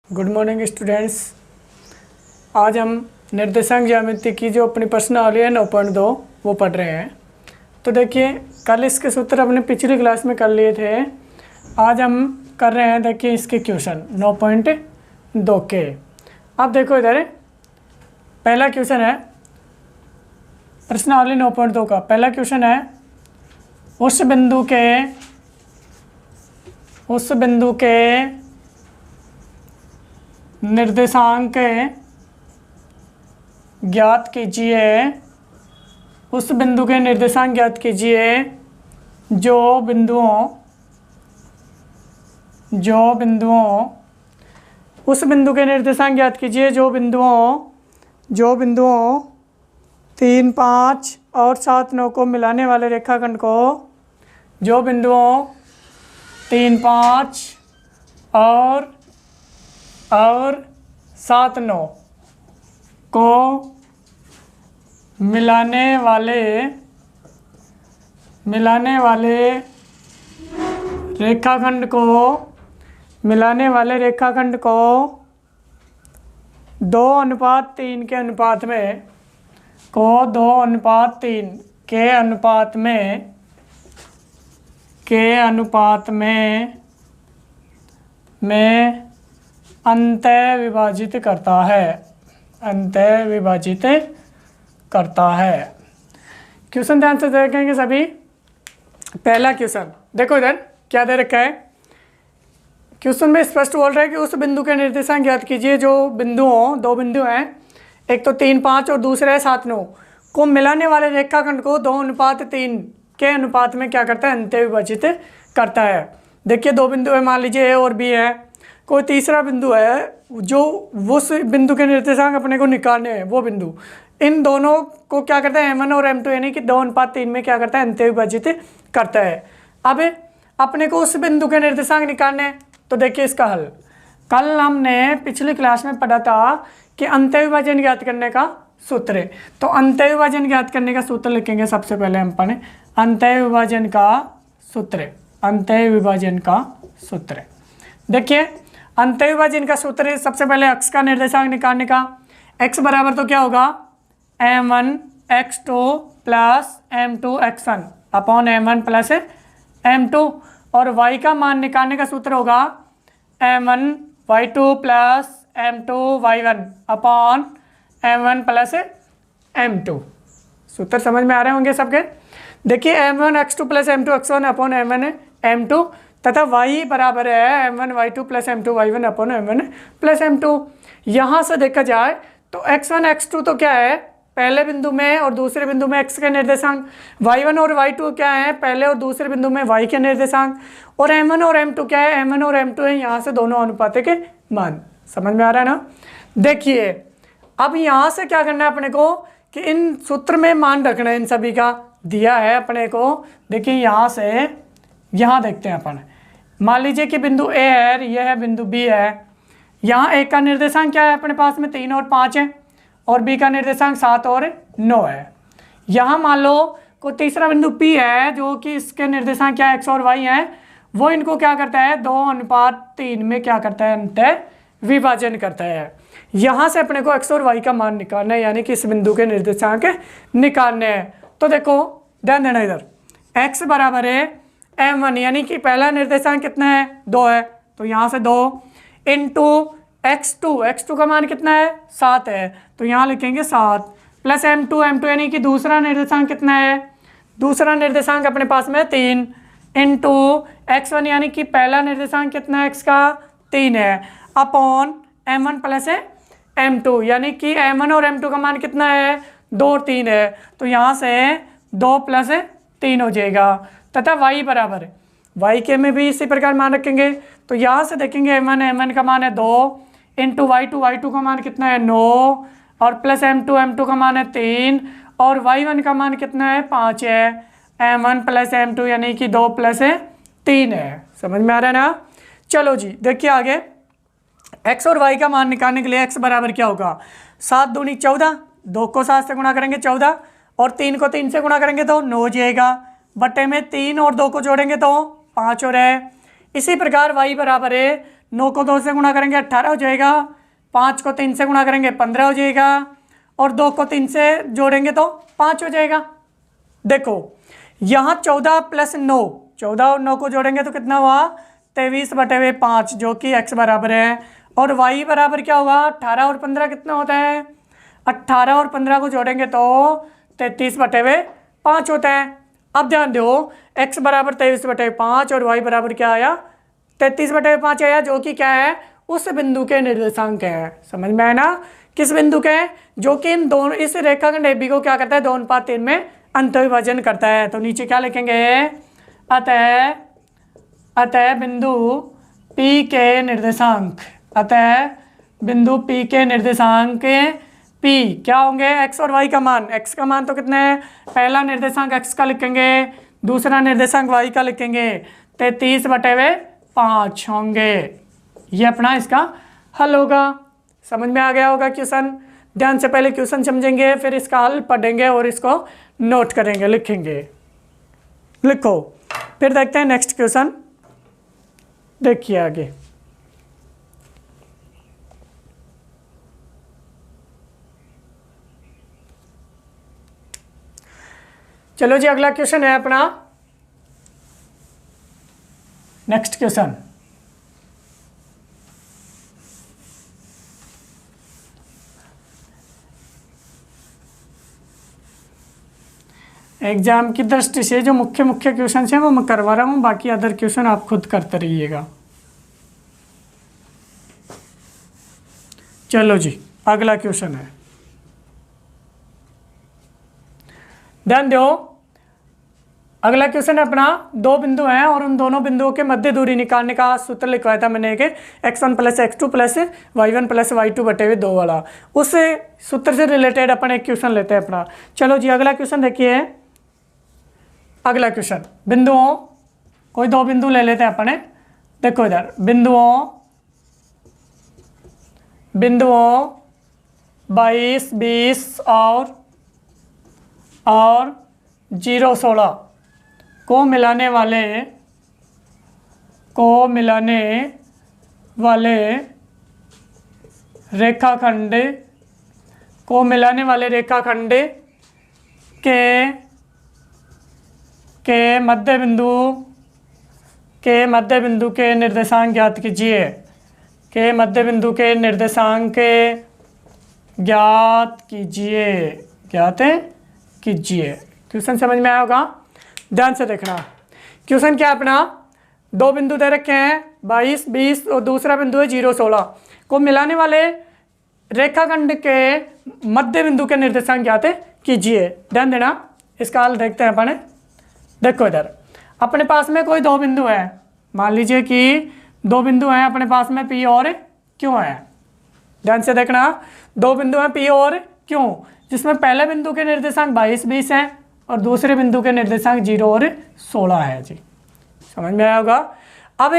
Good morning students. आज हम निर्देशांक ज्यामिति की जो अपनी प्रश्नावली है 9.2 वो पढ़ रहे हैं। तो देखिए, कल इसके सूत्र अपने पिछली क्लास में कर लिए थे। आज हम कर रहे हैं, देखिए इसके क्वेश्चन 9.2 के। अब देखो इधर पहला क्वेश्चन है प्रश्नावली 9.2 का। पहला क्वेश्चन है उस बिंदु के निर्देशांक ज्ञात कीजिए। उस बिंदु के निर्देशांक ज्ञात कीजिए जो बिंदुओं उस बिंदु के निर्देशांक ज्ञात कीजिए जो बिंदुओं 3, 5 और 7, 9 को मिलाने वाले रेखाखंड को, जो बिंदुओं 3, 5 और 7, 9 को मिलाने वाले रेखाखंड को 2:3 के अनुपात में अंतः विभाजित करता है। क्वेश्चन ध्यान से देखेंगे सभी। पहला क्वेश्चन देखो, इधर क्या दे रखा है। क्वेश्चन में स्पष्ट बोल रहा है कि उस बिंदु के निर्देशांक ज्ञात कीजिए जो दो बिंदु हैं, एक तो 3, 5 और दूसरा है 7, 9 को मिलाने वाले रेखाखंड को 2:3 के अनुपात में क्या करता है, अंतः विभाजित करता है। देखिए दो बिंदु है, मान लीजिए ए और बी है। कोई तीसरा बिंदु है जो उस बिंदु के निर्देशांक अपने को निकालने हैं, वो बिंदु इन दोनों को क्या करता है, M1 और M2 यानी कि 2:3 में क्या करता है, अंतः विभाजित करता है। अब अपने को उस बिंदु के निर्देशांक निकालने हैं। तो देखिए इसका हल, कल हमने पिछली क्लास में पढ़ा था कि अंतः विभाजन ज्ञात करने का सूत्र है। तो अंतः विभाजन ज्ञात करने का सूत्र लिखेंगे। सबसे पहले हम पढ़ें अंतः विभाजन का सूत्र। देखिए अंतः विभाजन का सूत्र, सबसे पहले x का निर्देशांक निकालने का। x बराबर तो क्या होगा, m1x2 plus m2x1 upon m1 plus m2, और y का मान निकालने का सूत्र होगा m1y2 plus m2y1 upon m1 plus m2। सूत्र समझ में आ रहे होंगे सबके। देखिए m1x2 plus m2x1 upon m1 m2 तथा y बराबर है m1y2 plus m2y1 upon m1 plus m2। यहाँ से देखा जाए तो x1 x2 तो क्या है, पहले बिंदु में और दूसरे बिंदु में x के निर्देशांक। y1 और y2 क्या है, पहले और दूसरे बिंदु में y के निर्देशांक। और m1 और m2 क्या है, m1 और m2 है यहाँ से दोनों अनुपात के मान। समझ में आ रहा है ना। देखिए अब यहाँ से क्या करना है अपने को कि इन सूत्र में मान रखना है, इन सभी का दिया है अपने को। देखिए यहाँ देखते हैं अपन। मान लीजिए कि बिंदु ए है, यह है बिंदु बी है। यहाँ ए का निर्देशांक क्या है अपने पास में, 3 और 5 है, और बी का निर्देशांक 7 और 9 है। यहाँ मान लो कोई तीसरा बिंदु पी है जो कि इसके निर्देशांक क्या है, x और y है। वो इनको क्या करता है, 2:3 में क्या करता है, अंतः विभाजन करता है। यहाँ से अपने को x और y का मान निकालना है, यानी कि इस बिंदु के निर्देशांक निकालने हैं। तो देखो ध्यान देना, इधर x बराबर है m1 यानी कि पहला निर्देशांक कितना है, 2 है। तो यहाँ से 2 इंटू x2 का मान कितना है, 7 है। तो यहाँ लिखेंगे 7 प्लस m2 यानी कि दूसरा निर्देशांक कितना है, दूसरा निर्देशांक अपने पास में 3 इंटू x1 यानी कि पहला निर्देशांक कितना है, x का 3 है, अपॉन m1 प्लस m2 यानी कि m1 और m2 का मान कितना है, 2 और 3 है। तो यहाँ से 2 प्लस 3 हो जाएगा। तथा y बराबर है, y के में भी इसी प्रकार मान रखेंगे। तो यहाँ से देखेंगे m1 का मान है 2 इंटू y2 का मान कितना है, 9, और प्लस m2 का मान है 3, और y1 का मान कितना है, 5 है। m1 प्लस m2 यानी कि 2 प्लस 3 है। समझ में आ रहा है ना। चलो जी देखिए आगे, x और y का मान निकालने के लिए x बराबर क्या होगा, 7 दूनी 14, 2 को 7 से गुणा करेंगे 14, और 3 को 3 से गुणा करेंगे तो 9 हो जाएगा। बटे में 3 और 2 को जोड़ेंगे तो 5 हो रहा है। इसी प्रकार y बराबर है 9 को 2 से गुणा करेंगे 18 हो जाएगा, 5 को 3 से गुणा करेंगे 15 हो जाएगा, और 2 को 3 से जोड़ेंगे तो 5 हो जाएगा। देखो यहाँ 14 + 9, 14 और 9 को जोड़ेंगे तो कितना हुआ 23/5, जो कि x बराबर है, और y बराबर क्या होगा 18 और 15 कितना होता है 18 और 15 को जोड़ेंगे तो 33/5 होता है। अब ध्यान दो x बराबर 23/5 और y बराबर क्या आया 33/5 आया, जो कि क्या है उस बिंदु के निर्देशांक है। समझ में आया ना, किस बिंदु के, जो कि इन दोनों इस रेखाखंड AB को क्या करता है 2:3 में अंतर्विभाजन करता है। तो नीचे क्या लिखेंगे, अतः बिंदु P के निर्देशांक, अतः बिंदु P के निर्देशांक P क्या होंगे x और y का मान। x का मान तो कितना है, पहला निर्देशांक x का लिखेंगे, दूसरा निर्देशांक y का लिखेंगे, 33/5 होंगे। ये अपना इसका हल होगा। समझ में आ गया होगा क्वेश्चन। ध्यान से पहले क्वेश्चन समझेंगे, फिर इसका हल पढ़ेंगे और इसको नोट करेंगे, लिखेंगे। लिखो, फिर देखते हैं नेक्स्ट क्वेश्चन। देखिए आगे, चलो जी अगला क्वेश्चन है अपना, नेक्स्ट क्वेश्चन। एग्जाम की दृष्टि से जो मुख्य क्वेश्चन हैं वो मैं करवा रहा हूँ, बाकी अदर क्वेश्चन आप खुद करते रहिएगा। चलो जी अगला क्वेश्चन है, ध्यान दो। अगला क्वेश्चन अपना, दो बिंदु हैं और उन दोनों बिंदुओं के मध्य दूरी निकालने का सूत्र लिखवाया था मैंने, कि x1 + x2 + y1 + y2/2 वाला। उस सूत्र से रिलेटेड अपन एक क्वेश्चन लेते हैं अपना। चलो जी अगला क्वेश्चन देखिए। अगला क्वेश्चन, बिंदुओं, कोई दो बिंदु ले लेते हैं अपने। देखो इधर बिंदुओं 22, 20 और 0, 16 को मिलाने वाले रेखाखंड के मध्य बिंदु के निर्देशांक ज्ञात कीजिए, ज्ञात कीजिए। क्वेश्चन समझ में आया होगा, ध्यान से देखना। क्वेश्चन क्या अपना, दो बिंदु दे रखे हैं 22, 20 और दूसरा बिंदु है 0, 16 को मिलाने वाले रेखाखंड के मध्य बिंदु के निर्देशांक ज्ञात कीजिए। ध्यान देना, इसका हल देखते हैं अपने। देखो इधर अपने पास में कोई दो बिंदु है, मान लीजिए कि दो बिंदु हैं अपने पास में P और Q है। ध्यान से देखना, दो बिंदु हैं P और Q, जिसमें पहले बिंदु के निर्देशांक 22, 20 हैं और दूसरे बिंदु के निर्देशांक 0 और 16 है जी। समझ में आया होगा। अब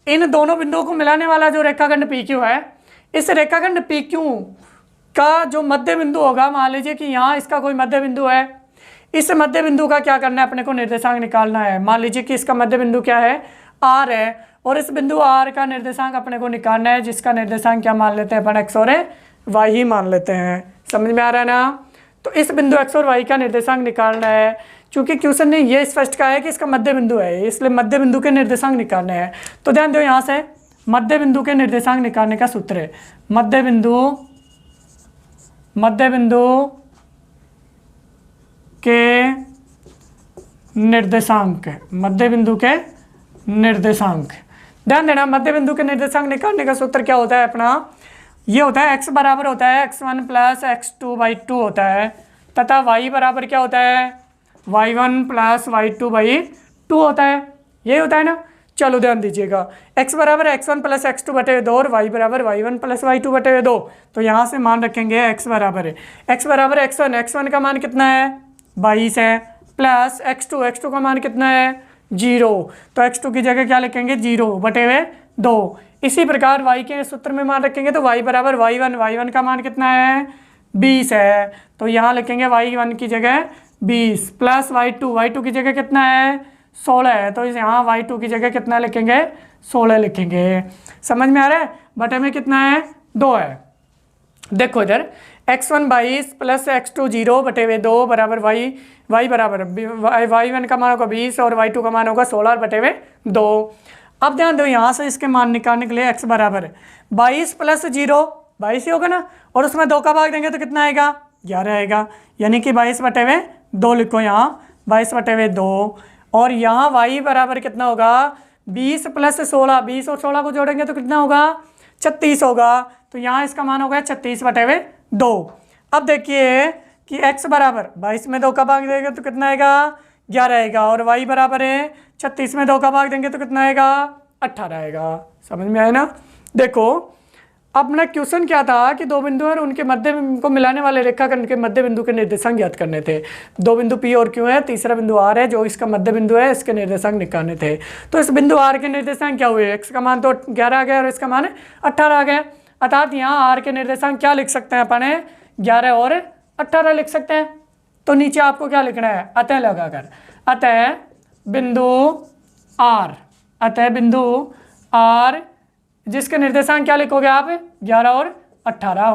इन दोनों बिंदुओं को मिलाने वाला जो रेखाखंड PQ है, इस रेखाखंड PQ का जो मध्य बिंदु होगा, मान लीजिए कि यहाँ इसका कोई मध्य बिंदु है, इस मध्य बिंदु का क्या करना है, अपने को निर्देशांक निकालना है। मान लीजिए कि इसका मध्य बिंदु क्या है, R है, और इस बिंदु R का निर्देशांक अपने को निकालना है, जिसका निर्देशांक क्या मान लेते हैं अपन, x और y ही मान लेते हैं। समझ में आ रहा है ना। तो इस बिंदु x और y का निर्देशांक निकालना है। चूंकि क्वेश्चन ने ये स्पष्ट कहा है कि इसका मध्य बिंदु है, इसलिए मध्य बिंदु के निर्देशांक निकालने हैं। तो ध्यान दो, यहाँ से मध्य बिंदु के निर्देशांक निकालने का सूत्र है, मध्य बिंदु के निर्देशांक, ध्यान देना। मध्य बिंदु के निर्देशांक निकालने का सूत्र क्या होता है अपना, ये होता है x बराबर होता है x1 + x2/2 होता है, तथा y बराबर क्या होता है, y1 + y2/2 होता है। यही होता है ना। चलो ध्यान दीजिएगा, x बराबर x1 + x2/2 और y बराबर y1 + y2/2। तो यहाँ से मान रखेंगे x बराबर x1 का मान कितना है 22 है, प्लस x2 का मान कितना है 0। तो x2 की जगह क्या लिखेंगे 0/2। इसी प्रकार y के सूत्र में मान रखेंगे तो y बराबर y1 का मान कितना है 20 है, तो यहाँ लिखेंगे y1 की जगह 20 प्लस y2 की जगह कितना है 16 है, तो यहाँ y2 की जगह कितना लिखेंगे 16 लिखेंगे। समझ में आ रहा है? बटे में कितना है? 2 है। देखो इधर x1 22 प्लस x2 0 बटे हुए 2 बराबर y बराबर y1 का मान होगा 20 और y2 का मान होगा 16 बटे हुए 2। अब ध्यान दो यहाँ से इसके मान निकालने के लिए x बराबर 22 प्लस 0 22 ही होगा ना, और उसमें 2 का भाग देंगे तो कितना आएगा? 11 आएगा। यानी कि 22 बटे हुए 2 लिखो यहाँ, 22 बटे हुए 2। और यहाँ y बराबर कितना होगा? 20 प्लस 16, 20 और 16 को जोड़ेंगे तो कितना होगा? 36 होगा। तो यहाँ इसका मान होगा 36 बटे हुए 2। अब देखिए कि x बराबर 22 में 2 का भाग देंगे तो कितना आएगा? 11 आएगा। और y बराबर है 36 में 2 का भाग देंगे तो कितना आएगा? 18 आएगा। समझ में आया ना? देखो अपना क्वेश्चन क्या था कि दो बिंदु और उनके मध्य को मिलाने वाले रेखाखंड के मध्य बिंदु के निर्देशांक ज्ञात करने थे। दो बिंदु P और Q है, तीसरा बिंदु R है जो इसका मध्य बिंदु है, इसके निर्देशांक निकालने थे। तो इस बिंदु R के निर्देशांक क्या हुए? x का मान तो 11 आ गया और इसका मान 18 आ गया। अर्थात यहाँ R के निर्देशांक क्या लिख सकते हैं अपन? 11 और 18 लिख सकते हैं। तो नीचे आपको क्या लिखना है? अतः लगाकर, अतः बिंदु R जिसके निर्देशांक क्या लिखोगे आप? 11 और 18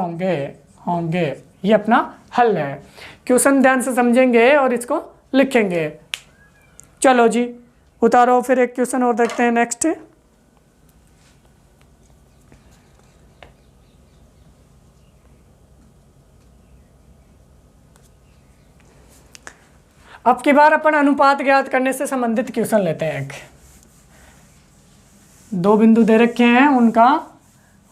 होंगे। ये अपना हल है। क्वेश्चन ध्यान से समझेंगे और इसको लिखेंगे। चलो जी उतारो, फिर एक क्वेश्चन और देखते हैं। नेक्स्ट अब की बार अपन अनुपात ज्ञात करने से संबंधित क्वेश्चन लेते हैं। एक दो बिंदु दे रखे हैं उनका,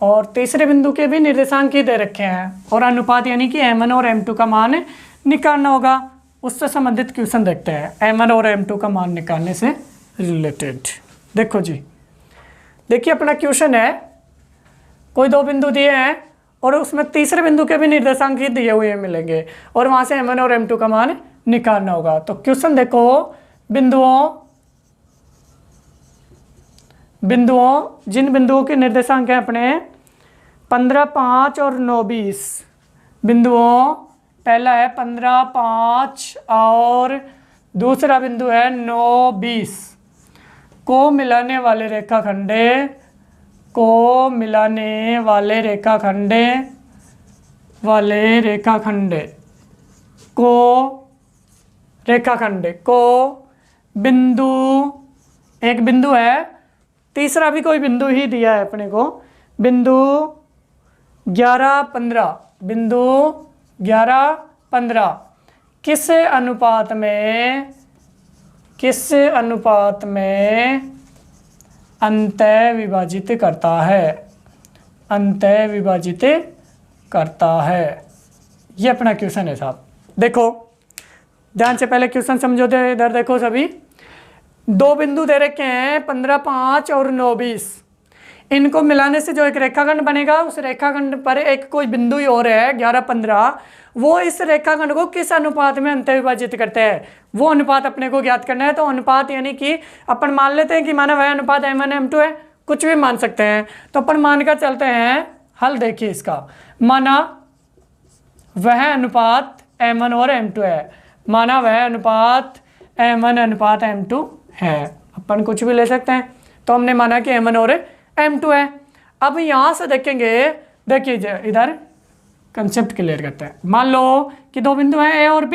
और तीसरे बिंदु के भी निर्देशांक ही दे रखे हैं, और अनुपात यानी कि m1 और m2 का मान निकालना होगा। उससे संबंधित क्वेश्चन देखते हैं, m1 और m2 का मान निकालने से रिलेटेड। देखो जी, देखिए अपना क्वेश्चन है, कोई दो बिंदु दिए हैं और उसमें तीसरे बिंदु के भी निर्देशांक ही दिए हुए मिलेंगे, और वहाँ से m1 और m2 का मान निकालना होगा। तो क्वेश्चन देखो, जिन बिंदुओं के निर्देशांक हैं अपने 15, 5 और 9, 20 बिंदुओं, पहला है 15, 5 और दूसरा बिंदु है 9, 20 को मिलाने वाले रेखाखंड को बिंदु, एक बिंदु है, तीसरा भी कोई बिंदु ही दिया है अपने को, बिंदु 11, 15 किस अनुपात में अंतः विभाजित करता है। ये अपना क्वेश्चन है साहब। देखो ध्यान से पहले क्वेश्चन समझो। इधर देखो सभी, दो बिंदु दे रखे हैं 15, 5 और 9, 20। इनको मिलाने से जो एक रेखाखंड बनेगा, उस रेखाखंड पर एक कोई बिंदु ही और है 11, 15, वो इस रेखाखंड को किस अनुपात में अंतः विभाजित करते हैं, वो अनुपात अपने को ज्ञात करना है। तो अनुपात यानी कि अपन मान लेते हैं कि माना वह अनुपात m1 m2 है, कुछ भी मान सकते हैं। तो अपन मानकर चलते हैं, हल देखिए इसका, माना वह अनुपात m1 और m2 है, माना वह अनुपात m1 अनुपात m2 है। अपन कुछ भी ले सकते हैं। तो हमने माना कि m1 और m2 है। अब यहाँ से देखेंगे, देखिए इधर कंसेप्ट क्लियर करते हैं। मान लो कि दो बिंदु हैं a और b,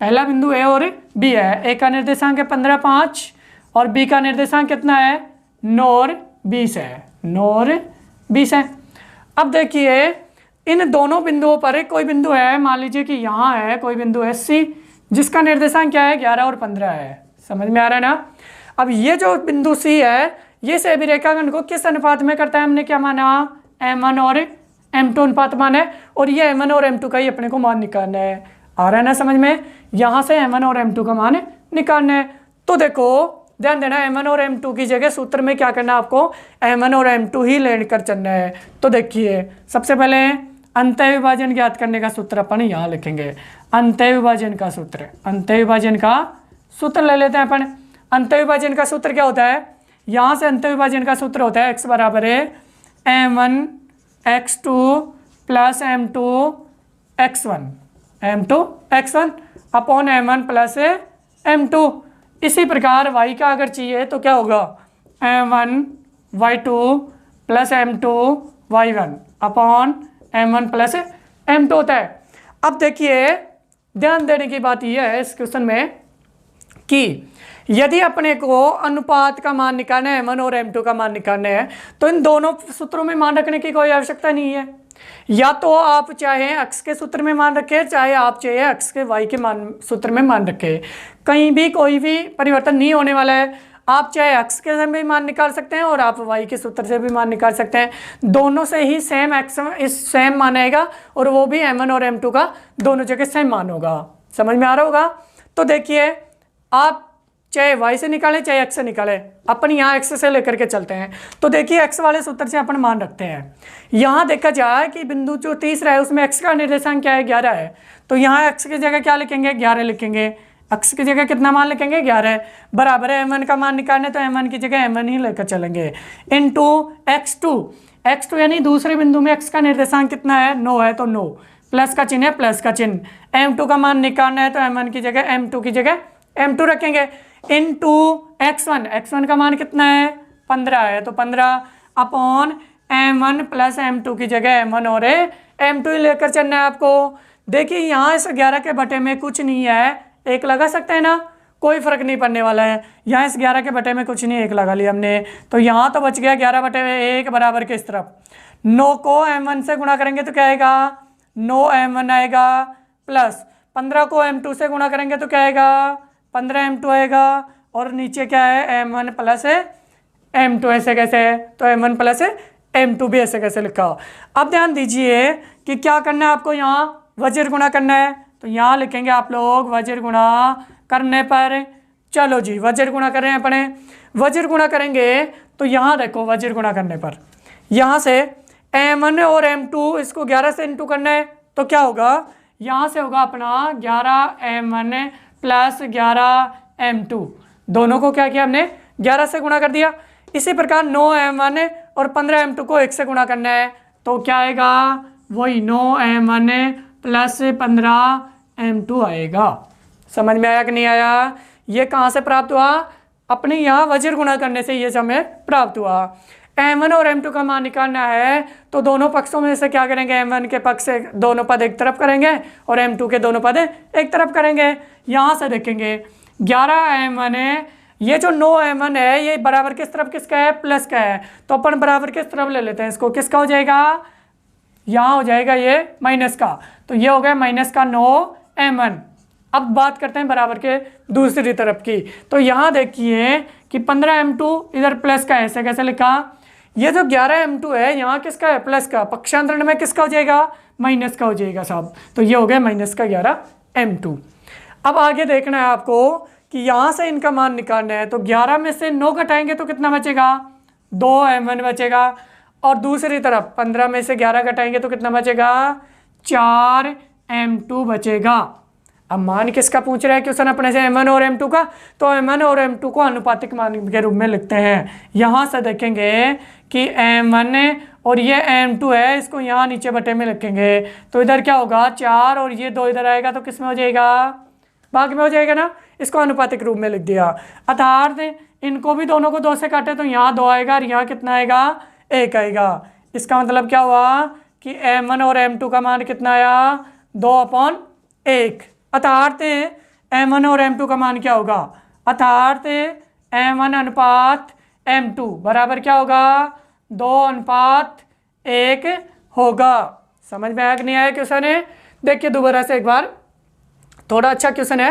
पहला बिंदु a और b है। a का निर्देशांक है 15, 5 और b का निर्देशांक कितना है? 9 और 20 है। अब देखिए इन दोनों बिंदुओं पर कोई बिंदु है, मान लीजिए कि यहाँ है कोई बिंदु है c, जिसका निर्देशांक क्या है? 11 और 15 है। समझ में आ रहा है ना? अब ये जो बिंदु C है, ये से भी रेखाखंड को किस अनुपात में करता है? हमने क्या माना? m1 और m2 अनुपात माना है, और ये m1 और m2 का ही अपने को मान निकालना है। आ रहा है ना समझ में? यहाँ से m1 और m2 का मान निकालना है। तो देखो ध्यान देना, m1 और m2 की जगह सूत्र में क्या करना है आपको? m1 और m2 ही लेकर चलना है। तो देखिए सबसे पहले अंतः विभाजन ज्ञात करने का सूत्र अपन यहाँ लिखेंगे। अंतः विभाजन का सूत्र ले लेते हैं अपन। अंतः विभाजन का सूत्र क्या होता है? यहाँ से अंतः विभाजन का सूत्र होता है x बराबर है m1 x2 plus m2 x1 upon m1 plus m2। इसी प्रकार y का अगर चाहिए तो क्या होगा? m1y2 plus m2y1 upon m1 plus m2 होता है। अब देखिए ध्यान देने की बात यह है इस क्वेश्चन में कि यदि अपने को अनुपात का मान निकालना है m1 और m2 का मान निकालना है तो इन दोनों सूत्रों में मान रखने की कोई आवश्यकता नहीं है। या तो आप चाहे x के सूत्र में मान रखें, चाहे आप चाहे x के y के मान सूत्र में मान रखें, कहीं भी कोई भी परिवर्तन नहीं होने वाला है। आप चाहे x के से भी मान निकाल सकते हैं और आप y के सूत्र से भी मान निकाल सकते हैं, दोनों से ही सेम x इस सेम मान आएगा और वो भी m1 और m2 का दोनों जगह सेम मान होगा। समझ में आ रहा होगा? तो देखिए आप चाहे y से निकालें चाहे x से निकालें, अपन यहाँ x से लेकर के चलते हैं। तो देखिए x वाले सूत्र से अपन मान रखते हैं। यहाँ देखा जाए कि बिंदु जो तीसरा है उसमें x का निर्देशांक क्या है, 11 है। तो यहाँ x की जगह क्या लिखेंगे, 11 लिखेंगे। x की जगह कितना मान लिखेंगे, 11 बराबर है m1 का मान निकालना है तो m1 की जगह m1 ही लेकर चलेंगे इनटू x2 यानी दूसरे बिंदु में x का निर्देशांक कितना है, 9 है तो 9 प्लस का चिन्ह है, प्लस का चिन्ह। m2 का मान निकालना है तो m1 की जगह m2 की जगह m2 रखेंगे इनटू x1 का मान कितना है, 15 है तो 15 अपॉन m1 प्लस m2 की जगह m1 और m2 ही लेकर चलना है आपको। देखिए यहाँ इस 11 के बटे में कुछ नहीं है, एक लगा सकते हैं ना, कोई फर्क नहीं पड़ने वाला है। यहाँ इस 11 के बटे में कुछ नहीं, एक लगा लिया हमने तो यहाँ तो बच गया 11 बटे में 1 बराबर के इस तरफ। 9 को m1 से गुणा करेंगे तो क्या आएगा, 9m1 आएगा प्लस 15 को m2 से गुणा करेंगे तो क्या आएगा, 15m2 आएगा और नीचे क्या है m1 प्लस m2। ऐसे कैसे, तो m1 प्लस m2 भी ऐसे कैसे लिखा। अब ध्यान दीजिए कि क्या करना है आपको, यहाँ वज्र गुणा करना है तो यहाँ लिखेंगे आप लोग वज्र गुणा करने पर। चलो जी वज्र गुणा कर रहे हैं अपने, वज्र गुणा करेंगे तो यहाँ देखो वज्र गुणा करने पर यहाँ से m1 और m2 इसको 11 से इंटू करना है तो क्या होगा, यहाँ से होगा अपना 11m1 प्लस 11m2, दोनों को क्या किया हमने 11 से गुणा कर दिया। इसी प्रकार 9m1 और 15m2 को 1 से गुणा करना है तो क्या आएगा, वही 9m1 प्लस 15m2 आएगा। समझ में आया कि नहीं आया? ये कहाँ से प्राप्त हुआ, अपने यहाँ वज्र गुणा करने से ये हमें प्राप्त हुआ। m1 और m2 का मान निकालना है तो दोनों पक्षों में से क्या करेंगे, m1 के पक्ष से दोनों पद एक तरफ करेंगे और m2 के दोनों पद एक तरफ करेंगे। यहाँ से देखेंगे 11m1 है, ये जो 9m1 है ये बराबर किस तरफ किसका है, प्लस का है तो अपन बराबर किस तरफ ले लेते हैं इसको, किसका हो जाएगा, यहाँ हो जाएगा ये माइनस का, तो ये हो गया माइनस का 9m1। अब बात करते हैं बराबर के दूसरी तरफ की, तो यहाँ देखिए कि 15m2 इधर प्लस का है, ऐसे कैसे लिखा, ये जो 11m2 है यहाँ किसका है, प्लस का, पक्षांतरण में किसका हो जाएगा, माइनस का हो जाएगा साहब, तो ये हो गया माइनस का 11m2। अब आगे देखना है आपको कि यहाँ से इनका मान निकालना है तो 11 में से 9 घटाएंगे तो कितना बचेगा, 2m1 बचेगा और दूसरी तरफ 15 में से 11 घटाएंगे तो कितना बचेगा, 4m2 बचेगा। अब मान किसका पूछ रहा है क्वेश्चन अपने से, m1 और m2 का, तो m1 और m2 को अनुपातिक मान के रूप में लिखते हैं। यहाँ से देखेंगे कि m1 और ये m2 है, इसको यहाँ नीचे बटे में लिखेंगे तो इधर क्या होगा 4 और ये 2 इधर आएगा तो किस में हो जाएगा, भाग में हो जाएगा ना, इसको अनुपातिक रूप में लिख दिया। अर्थात इनको भी दोनों को 2 से काटे तो यहाँ 2 आएगा और यहाँ कितना आएगा, 1 आएगा। इसका मतलब क्या हुआ कि m1 और m2 का मान कितना आया, 2/1। अर्थात m1 और m2 का मान क्या होगा, अर्थात m1 अनुपात m2 बराबर क्या होगा, 2:1 होगा। समझ में आया कि नहीं आया क्वेश्चन है? देखिए दोबारा से एक बार, थोड़ा अच्छा क्वेश्चन है।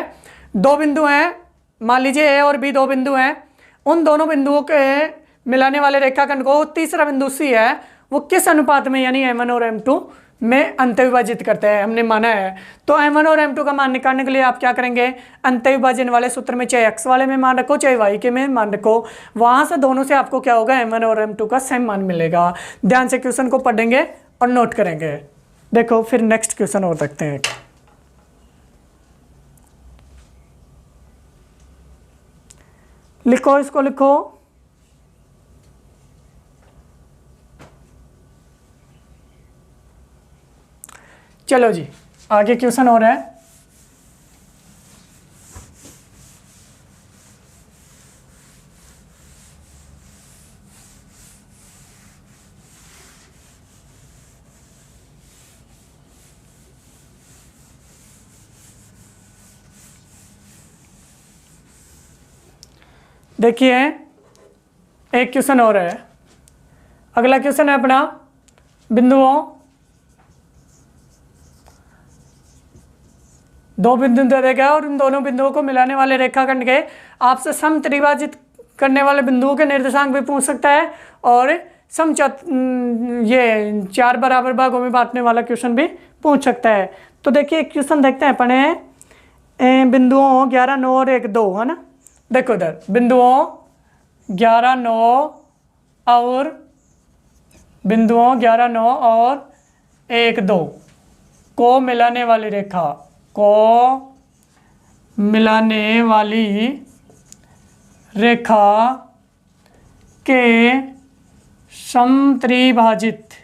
2 बिंदु हैं, मान लीजिए ए और बी 2 बिंदु हैं, उन दोनों बिंदुओं के मिलाने वाले रेखाखंड को तीसरा बिंदु सी है, वो किस अनुपात में यानी m1 और m2 में अंतःविभाजित करते हैं, हमने माना है। तो m1 और m2 का मान निकालने के लिए आप क्या करेंगे, अंतःविभाजन वाले सूत्र में चाहे x वाले में मान रखो चाहे y के में मान रखो, वहां से दोनों से आपको क्या होगा, m1 और m2 का सेम मान मिलेगा। ध्यान से क्वेश्चन को पढ़ेंगे और नोट करेंगे। देखो फिर नेक्स्ट क्वेश्चन और देखते हैं। लिखो, इसको लिखो, चलो जी आगे क्वेश्चन हो रहा है। देखिए एक क्वेश्चन और है, अगला क्वेश्चन है अपना बिंदुओं, दो बिंदु दे देगा और इन दोनों बिंदुओं को मिलाने वाले रेखाखंड के आपसे सम त्रिभाजित करने वाले बिंदुओं के निर्देशांक भी पूछ सकता है और ये 4 बराबर भागों में बांटने वाला क्वेश्चन भी पूछ सकता है। तो देखिए एक क्वेश्चन देखते हैं अपने बिंदुओं 11, 9 और 1, 2 है ना। देखो इधर बिंदुओं 11, 9 और बिंदुओं 11, 9 और 1, 2 को मिलाने वाली रेखा को मिलाने वाली रेखा के समत्रिभाजित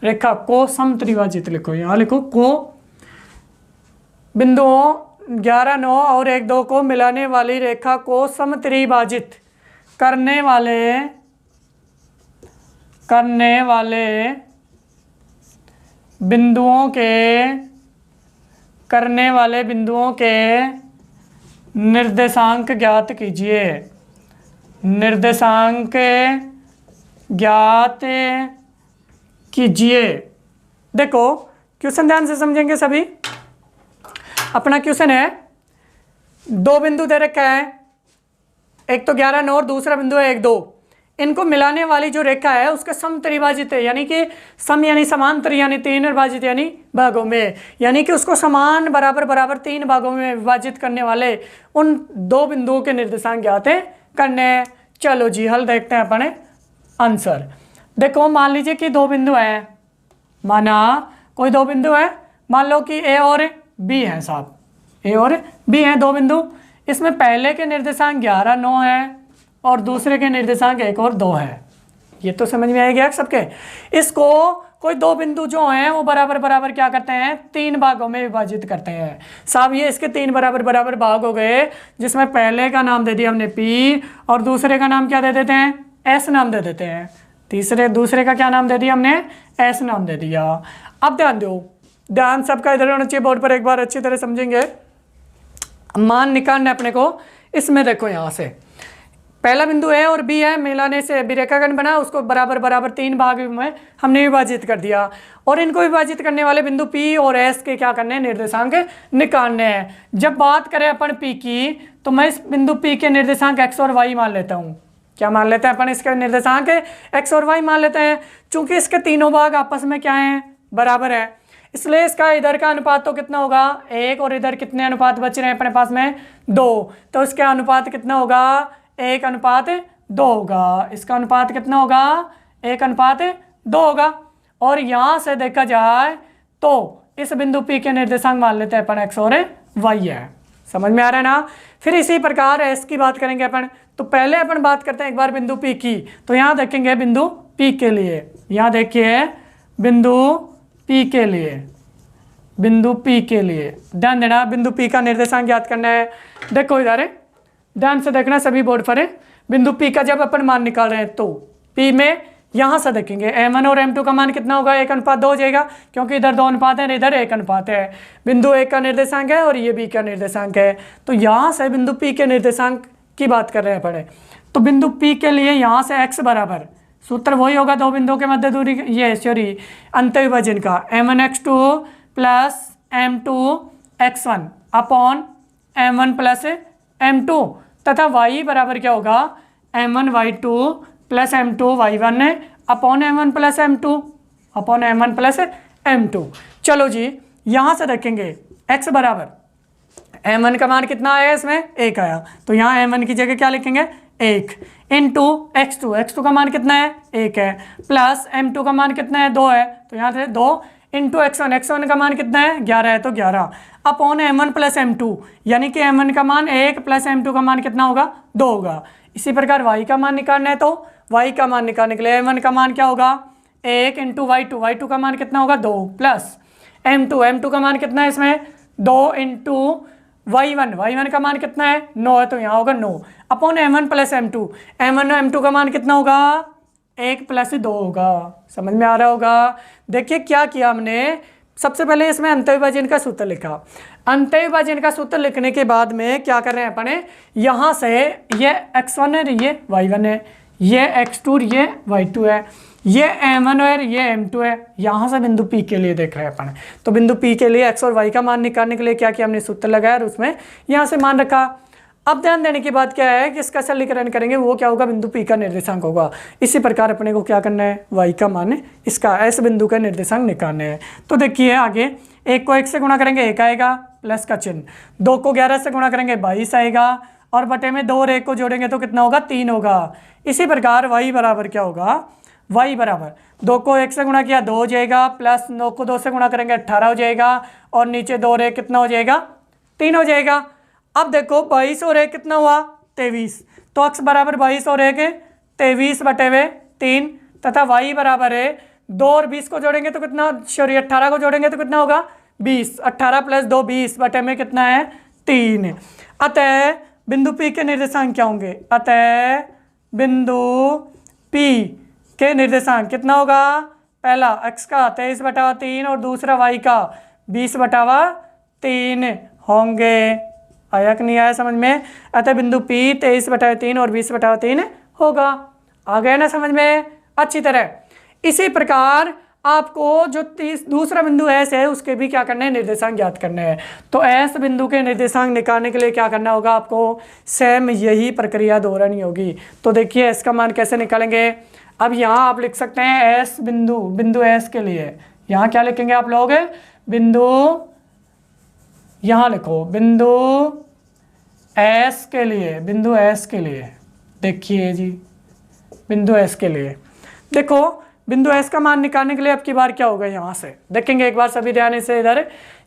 रेखा को समत्रिभाजित लिखो, यहाँ लिखो को बिंदुओं 11, 9 और 1, 2 को मिलाने वाली रेखा को समत्रिभाजित करने वाले बिंदुओं के निर्देशांक ज्ञात कीजिए। देखो क्वेश्चन ध्यान से समझेंगे सभी। अपना क्वेश्चन है, दो बिंदु दे रखा है, एक तो 11, 9 और दूसरा बिंदु है 1, 2। इनको मिलाने वाली जो रेखा है उसका समत्रिभाजित है, यानी कि सम यानी समांतर यानी 3 विभाजित यानी भागों में, यानी कि उसको समान बराबर 3 भागों में विभाजित करने वाले उन दो बिंदुओं के निर्देशांक ज्ञात करने। चलो जी हल देखते हैं अपने आंसर। देखो मान लीजिए कि दो बिंदु हैं, माना कोई दो बिंदु है, मान लो कि ए और बी है साहब, ए और बी हैं दो बिंदु। इसमें पहले के निर्देशांक 11, 9 है और दूसरे के निर्देशांक 1 और 2 है। ये तो समझ में आएगा सबके। इसको कोई दो बिंदु जो हैं वो बराबर क्या करते हैं, 3 भागों में विभाजित करते हैं साहब। ये इसके 3 बराबर भाग हो गए, जिसमें पहले का नाम दे दिया हमने P और दूसरे का नाम क्या दे देते हैं, S नाम दे देते हैं। दूसरे का क्या नाम दे दिया हमने, S नाम दे दिया। अब ध्यान दो, ध्यान सबका इधर होना चाहिए बोर्ड पर, एक बार अच्छी तरह समझेंगे। मान निकालना अपने को। इसमें देखो यहाँ से पहला बिंदु ए और बी है, मिलाने से बी रेखाखंड बना, उसको बराबर 3 भाग में हमने विभाजित कर दिया और इनको विभाजित करने वाले बिंदु पी और एस के क्या करने हैं, निर्देशांक निकालने हैं। जब बात करें अपन पी की तो मैं इस बिंदु पी के निर्देशांक एक्स और वाई मान लेता हूँ। क्या मान लेते हैं अपन, इसके निर्देशांक एक्स और वाई मान लेते हैं। चूंकि इसके तीनों भाग आपस में क्या है, बराबर है, इसलिए इसका इधर का अनुपात तो कितना होगा 1 और इधर कितने अनुपात बच रहे हैं अपने पास में 2, तो इसका अनुपात कितना होगा 1:2 होगा। इसका अनुपात कितना होगा 1:2 होगा। और यहाँ से देखा जाए तो इस बिंदु P के निर्देशांक मान लेते हैं अपन x और y है। समझ में आ रहा है ना। फिर इसी प्रकार s की बात करेंगे अपन। तो पहले अपन बात करते हैं एक बार बिंदु P की। तो यहाँ देखेंगे बिंदु P के लिए, यहाँ देखिए बिंदु P के लिए ध्यान देना, बिंदु P का निर्देशांक ज्ञात करना है। देखो इधर ध्यान से देखना सभी बोर्ड पर। बिंदु P का जब अपन मान निकाल रहे हैं तो P में यहाँ से देखेंगे M1 और M2 का मान कितना होगा 1:2 हो जाएगा, क्योंकि इधर 2 अनुपात है, इधर 1 अनुपात है। बिंदु 1 का निर्देशांक है और ये B का निर्देशांक है। तो यहाँ से बिंदु P के निर्देशांक की बात कर रहे हैं पढ़े। तो बिंदु P के लिए यहाँ से x बराबर, सूत्र वही होगा दो बिंदुओं के मध्य दूरी, ये अंत विभाजन का M1x2 plus M2x1 upon M1 plus M2, तथा y बराबर क्या होगा M1y2 plus M2y1 upon M1 plus M2। चलो जी यहाँ से देखेंगे x बराबर M1 का मान कितना आया, इसमें 1 आया, तो यहाँ M1 की जगह क्या लिखेंगे 1 इंटू x2 का मान कितना है 1 है, प्लस M2 का मान कितना है 2 है, तो यहाँ से 2 इंटू x1 का मान कितना है 11 है, तो 11 अपॉन M1 प्लस M2, यानी कि M1 का मान 1 प्लस M2 का मान कितना होगा 2 होगा। इसी प्रकार y का मान निकालना है, तो y का मान निकालने के लिए M1 का मान क्या होगा 1 इंटू y2 का मान कितना होगा 2 प्लस M2 का मान कितना है इसमें 2 इंटू y1 का मान कितना है 9 है, तो यहाँ होगा 9 अपॉन M1 प्लस M2 का मान कितना होगा 1 प्लस 2 होगा। समझ में आ रहा होगा। देखिए क्या किया हमने, सबसे पहले इसमें अंतःविभाजन का सूत्र लिखा। अंतःविभाजन का सूत्र लिखने के बाद में क्या कर रहे हैं अपने, यहाँ से ये x1 है, ये y1 है, ये x2 ये y2 है, ये m1 है, ये m2 है। यहाँ से बिंदु P के लिए देख रहे हैं अपन। तो बिंदु P के लिए x और y का मान निकालने के लिए क्या किया हमने, सूत्र लगाया और उसमें यहाँ से मान रखा। अब ध्यान देने की बात क्या है कि इसका सरलीकरण करेंगे वो क्या होगा, बिंदु P का निर्देशांक होगा। इसी प्रकार अपने को क्या करना है, y का मान इसका S बिंदु का निर्देशांक निकालने हैं। तो देखिए आगे, 1 को 1 से गुणा करेंगे 1 आएगा प्लस का चिन्ह, 2 को 11 से गुणा करेंगे 22 आएगा और बटे में 2 और 1 को जोड़ेंगे तो कितना होगा, 3 होगा। इसी प्रकार y बराबर क्या होगा, y बराबर 2 को 1 से गुणा किया 2 हो जाएगा, प्लस 9 को 2 से गुणा करेंगे 18 हो जाएगा और नीचे 2 और 1 कितना हो जाएगा, 3 हो जाएगा। अब देखो 22 और 1 कितना हुआ, 23। तो x बराबर 22 और 1 23 बटे में 3 तथा y बराबर है 2 और 20 को जोड़ेंगे तो कितना, सॉरी 18 को जोड़ेंगे तो कितना होगा 20, 18 प्लस 2 20 बटे में कितना है 3। अतः बिंदु P के निर्देशांक क्या होंगे, अतः बिंदु P के निर्देशांक कितना होगा, पहला x का 23/3 और दूसरा y का 20/3 होंगे। आया कि नहीं आया समझ में। अतः बिंदु P 23/3 और 20/3 होगा। आ गया ना समझ में अच्छी तरह। इसी प्रकार आपको जो दूसरा बिंदु S है उसके भी क्या करना है, निर्देशांक ज्ञात करने हैं। तो S बिंदु के निर्देशांक निकालने के लिए क्या करना होगा आपको, सेम यही प्रक्रिया दोहरानी होगी। तो देखिए S का मान कैसे निकालेंगे। अब यहाँ आप लिख सकते हैं S बिंदु S के लिए यहाँ क्या लिखेंगे आप लोग, बिंदु, यहाँ लिखो बिंदु S के लिए, बिंदु S के लिए देखिए जी, बिंदु S के लिए देखो, बिंदु S का मान निकालने के लिए अब की बार क्या होगा, यहाँ से देखेंगे एक बार सभी ध्यान से। इधर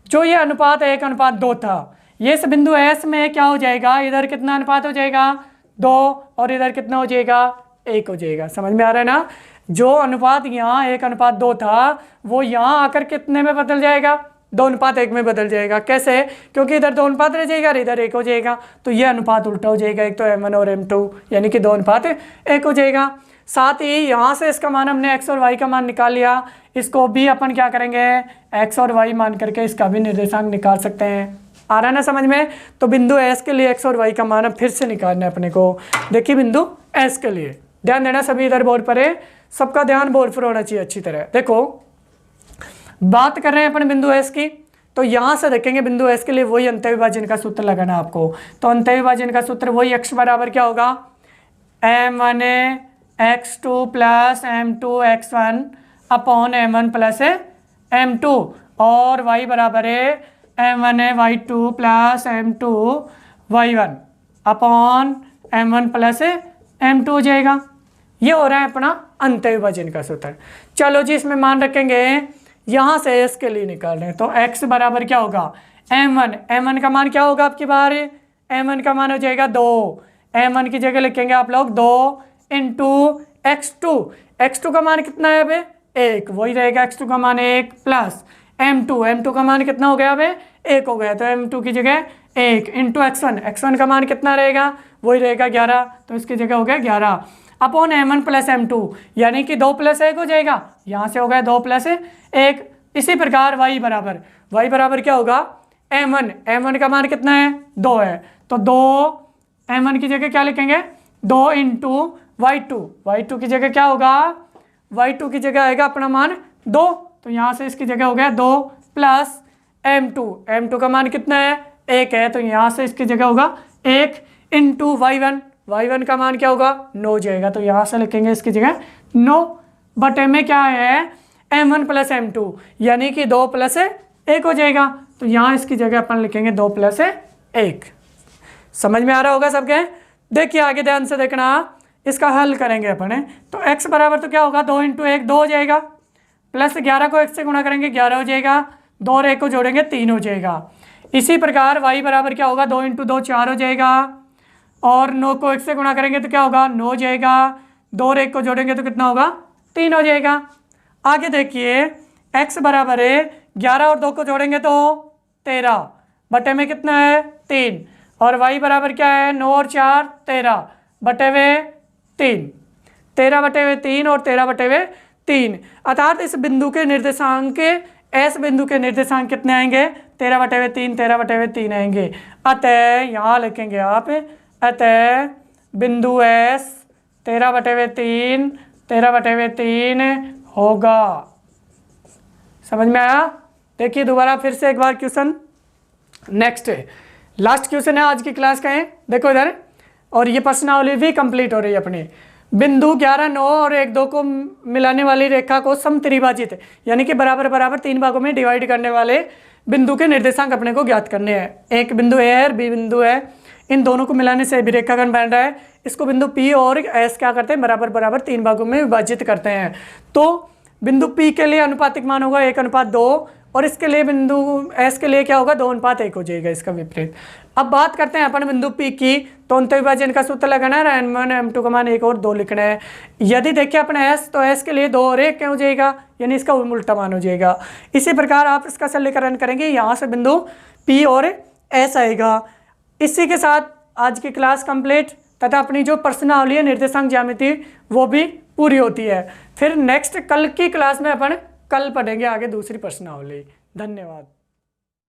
जो ये अनुपात 1:2 था, ये इस बिंदु S में क्या हो जाएगा, इधर कितना अनुपात हो जाएगा 2 और इधर कितना हो जाएगा 1 हो जाएगा। समझ में आ रहा है ना। जो अनुपात यहाँ 1:2 था वो यहाँ आकर कितने में बदल जाएगा, 2:1 में बदल जाएगा। कैसे, क्योंकि इधर 2 अनुपात रह जाएगा और इधर 1 हो जाएगा। तो ये अनुपात उल्टा हो जाएगा, एक तो m1 और m2 यानी कि 2:1 हो जाएगा। साथ ही यहाँ से इसका मान हमने x और y का मान निकाल लिया, इसको भी अपन क्या करेंगे, x और y मान करके इसका भी निर्देशांक निकाल सकते हैं। आ रहा है ना समझ में। तो बिंदु S के लिए x और y का मान अब फिर से निकालना है अपने को। देखिए बिंदु S के लिए ध्यान देना सभी, इधर बोर्ड पर है, सबका ध्यान बोर्ड पर होना चाहिए अच्छी तरह। देखो बात कर रहे हैं अपन बिंदु S की, तो यहाँ से देखेंगे बिंदु S के लिए वही अंतःविभाजन का सूत्र लगाना आपको। तो अंतःविभाजन का सूत्र वही, x बराबर क्या होगा, m1 x2 plus m2 x1 upon m1 plus m2 और y बराबर है m1 y2 plus m2 y1 upon m1 plus m2 हो जाएगा। ये हो रहा है अपना अंतःविभाजन का सूत्र। चलो जी इसमें मान रखेंगे, यहाँ से S के लिए निकाल रहे हैं। तो x बराबर क्या होगा, m1 का मान क्या होगा आपकी बार, m1 का मान हो जाएगा 2, m1 की जगह लिखेंगे आप लोग 2 इंटू x2 का मान कितना है अबे 1, वही रहेगा x2 का मान 1 प्लस m2 का मान कितना हो गया अबे 1 हो गया, तो m2 की जगह 1 इंटू x1 का मान कितना रहेगा, वही रहेगा 11, तो इसकी जगह हो गया 11 अपॉन m1 प्लस m2 यानी कि 2 + 1 हो जाएगा, यहाँ से हो गया 2 + 1। इसी प्रकार y बराबर क्या होगा, m1 का मान कितना है 2 है, तो 2 m1 की जगह क्या लिखेंगे 2 इंटू y2 की जगह क्या होगा, y2 की जगह आएगा अपना मान 2, तो यहाँ से इसकी जगह हो गया 2 प्लस m2 का मान कितना है 1 है, तो यहाँ से इसकी जगह होगा 1 इंटू y1 का मान क्या होगा 9 हो जाएगा, तो यहाँ से लिखेंगे इसकी जगह 9 बटे में क्या है m1 प्लस m2 यानी कि 2 + 1 हो जाएगा, तो यहाँ इसकी जगह अपन लिखेंगे 2 + 1। समझ में आ रहा होगा सबके। देखिए आगे ध्यान से देखना, इसका हल करेंगे अपन। तो x बराबर तो क्या होगा 2 इंटू 1 2 हो जाएगा, प्लस 11 को 1 से गुणा करेंगे 11 हो जाएगा, 2 और 1 को जोड़ेंगे 3 हो जाएगा। इसी प्रकार y बराबर क्या होगा 2 इंटू 2 4 हो जाएगा, और 9 को 1 से गुणा करेंगे तो क्या होगा 9 हो जाएगा, 2 और 1 को जोड़ेंगे तो कितना होगा 3 हो जाएगा। आगे देखिए x बराबर है 11 और 2 को जोड़ेंगे तो 13 बटे में कितना है 3, और y बराबर क्या है 9 और 4 13 बटे में 3, 13 बटे में 3 और 13 बटे में 3, अर्थात इस बिंदु के निर्देशांक एस बिंदु के निर्देशांक कितने आएंगे? 13/3, 13/3 आएंगे। अतः यहाँ लिखेंगे आप, अतः बिंदु एस 13/3, 13/3 होगा। समझ में आया? देखिए दोबारा फिर से एक बार क्वेश्चन, नेक्स्ट लास्ट क्वेश्चन है आज की क्लास का है, देखो इधर, और ये प्रश्नावली भी कंप्लीट हो रही है अपनी। बिंदु 11, 9 और 1, 2 को मिलाने वाली रेखा को समत्रिभाजित यानी कि बराबर बराबर 3 भागों में डिवाइड करने वाले बिंदु के निर्देशांक अपने को ज्ञात करने हैं। एक बिंदु ए है और बी बिंदु है, इन दोनों को मिलाने से भी रेखाखंड बन रहा है। इसको बिंदु पी और एस क्या करते हैं? बराबर बराबर 3 भागों में विभाजित करते हैं। तो बिंदु पी के लिए अनुपातिक मान होगा 1:2 और इसके लिए बिंदु एस के लिए क्या होगा? 2:1 हो जाएगा, इसका विपरीत। अब बात करते हैं अपन बिंदु पी की, तो अंतःविभाजन का सूत्र लगाना है, m1 m2 का मान 1 और 2 लिखना है। यदि देखिए अपना एस, तो एस के लिए 2 और 1 क्या हो जाएगा? यानी इसका उल्टा मान हो जाएगा। इसी प्रकार आप इसका सरलीकरण करेंगे, यहाँ से बिंदु पी और एस आएगा। इसी के साथ आज की क्लास कंप्लीट तथा अपनी जो प्रश्नावली है निर्देशांक ज्यामिति वो भी पूरी होती है। फिर नेक्स्ट कल की क्लास में अपन कल पढ़ेंगे आगे दूसरी प्रश्नावली। धन्यवाद।